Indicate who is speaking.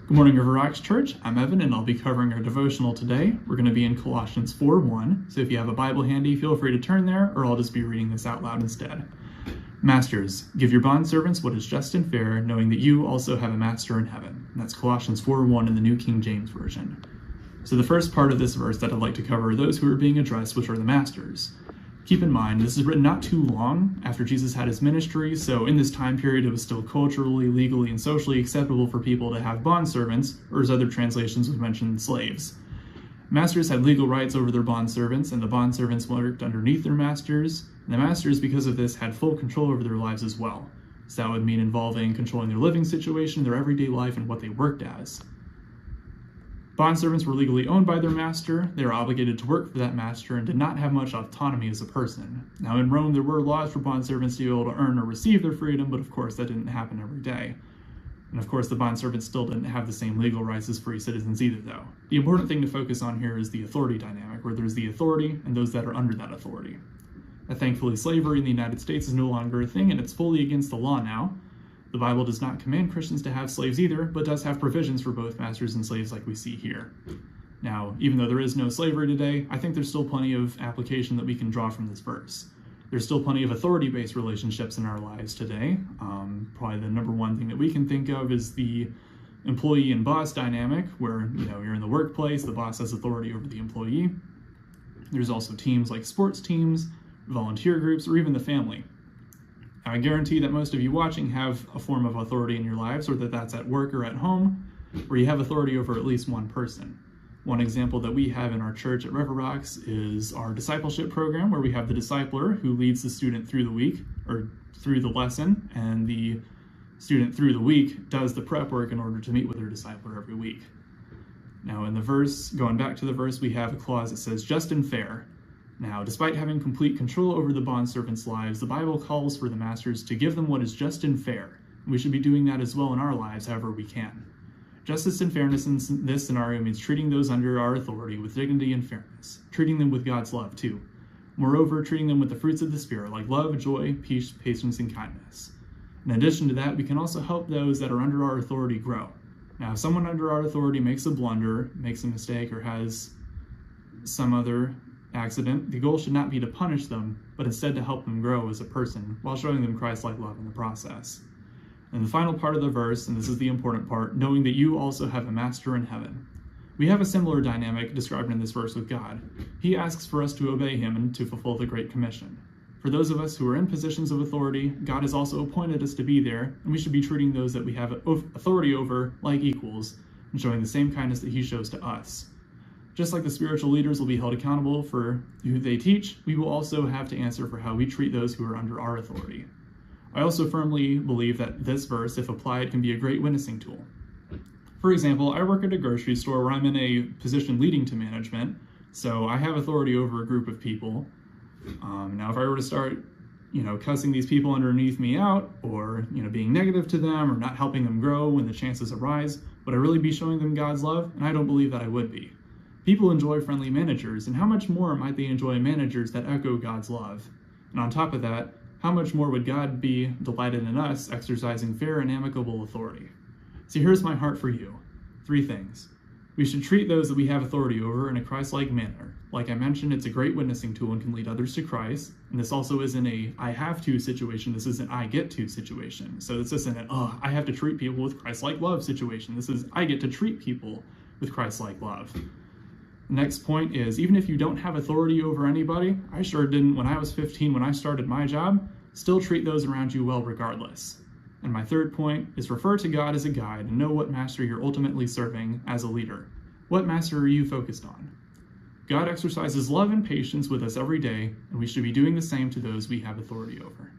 Speaker 1: Good morning, River Rocks Church. I'm Evan, and I'll be covering our devotional today. We're going to be in Colossians 4:1, so if you have a Bible handy, feel free to turn there, or I'll just be reading this out loud instead. Masters, give your bondservants what is just and fair, knowing that you also have a master in heaven. And that's Colossians 4:1 in the New King James Version. So the first part of this verse that I'd like to cover are those who are being addressed, which are the masters. Keep in mind, this is written not too long after Jesus had his ministry, so in this time period it was still culturally, legally, and socially acceptable for people to have bondservants, or as other translations would mention, slaves. Masters had legal rights over their bondservants, and the bondservants worked underneath their masters, and the masters, because of this, had full control over their lives as well. So that would mean involving controlling their living situation, their everyday life, and what they worked as. Bondservants were legally owned by their master, they were obligated to work for that master, and did not have much autonomy as a person. Now in Rome, there were laws for bondservants to be able to earn or receive their freedom, but of course that didn't happen every day. And of course the bondservants still didn't have the same legal rights as free citizens either though. The important thing to focus on here is the authority dynamic, where there's the authority and those that are under that authority. Thankfully, slavery in the United States is no longer a thing, and it's fully against the law now. The Bible does not command Christians to have slaves either, but does have provisions for both masters and slaves like we see here. Now, even though there is no slavery today, I think there's still plenty of application that we can draw from this verse. There's still plenty of authority-based relationships in our lives today. Probably the number one thing that we can think of is the employee and boss dynamic, where you're in the workplace, the boss has authority over the employee. There's also teams like sports teams, volunteer groups, or even the family. I guarantee that most of you watching have a form of authority in your lives, or that's at work or at home, where you have authority over at least one person. One example that we have in our church at River Rocks is our discipleship program, where we have the discipler who leads the student through the week, or through the lesson, and the student through the week does the prep work in order to meet with their discipler every week. Now in the verse, going back to the verse, we have a clause that says just and fair. Now, despite having complete control over the bondservants' lives, the Bible calls for the masters to give them what is just and fair. We should be doing that as well in our lives however we can. Justice and fairness in this scenario means treating those under our authority with dignity and fairness, treating them with God's love too. Moreover, treating them with the fruits of the Spirit like love, joy, peace, patience, and kindness. In addition to that, we can also help those that are under our authority grow. Now, if someone under our authority makes a blunder, makes a mistake, or has some other accident, the goal should not be to punish them, but instead to help them grow as a person while showing them Christ-like love in the process. And the final part of the verse, and this is the important part, knowing that you also have a master in heaven. We have a similar dynamic described in this verse with God. He asks for us to obey him and to fulfill the Great Commission. For those of us who are in positions of authority, God has also appointed us to be there, and we should be treating those that we have authority over like equals, and showing the same kindness that he shows to us. Just like the spiritual leaders will be held accountable for who they teach, we will also have to answer for how we treat those who are under our authority. I also firmly believe that this verse, if applied, can be a great witnessing tool. For example, I work at a grocery store where I'm in a position leading to management, so I have authority over a group of people. Now, if I were to start, cussing these people underneath me out, or, being negative to them, or not helping them grow when the chances arise, would I really be showing them God's love? And I don't believe that I would be. People enjoy friendly managers, and how much more might they enjoy managers that echo God's love? And on top of that, how much more would God be delighted in us exercising fair and amicable authority? So here's my heart for you. 3 things. We should treat those that we have authority over in a Christ-like manner. Like I mentioned, it's a great witnessing tool and can lead others to Christ. And this also isn't a I have to situation, this is an I get to situation. So this isn't an I have to treat people with Christ-like love situation. This is I get to treat people with Christ-like love. Next point is, even if you don't have authority over anybody, I sure didn't when I was 15 when I started my job, still treat those around you well regardless. And my third point is refer to God as a guide and know what master you're ultimately serving as a leader. What master are you focused on? God exercises love and patience with us every day, and we should be doing the same to those we have authority over.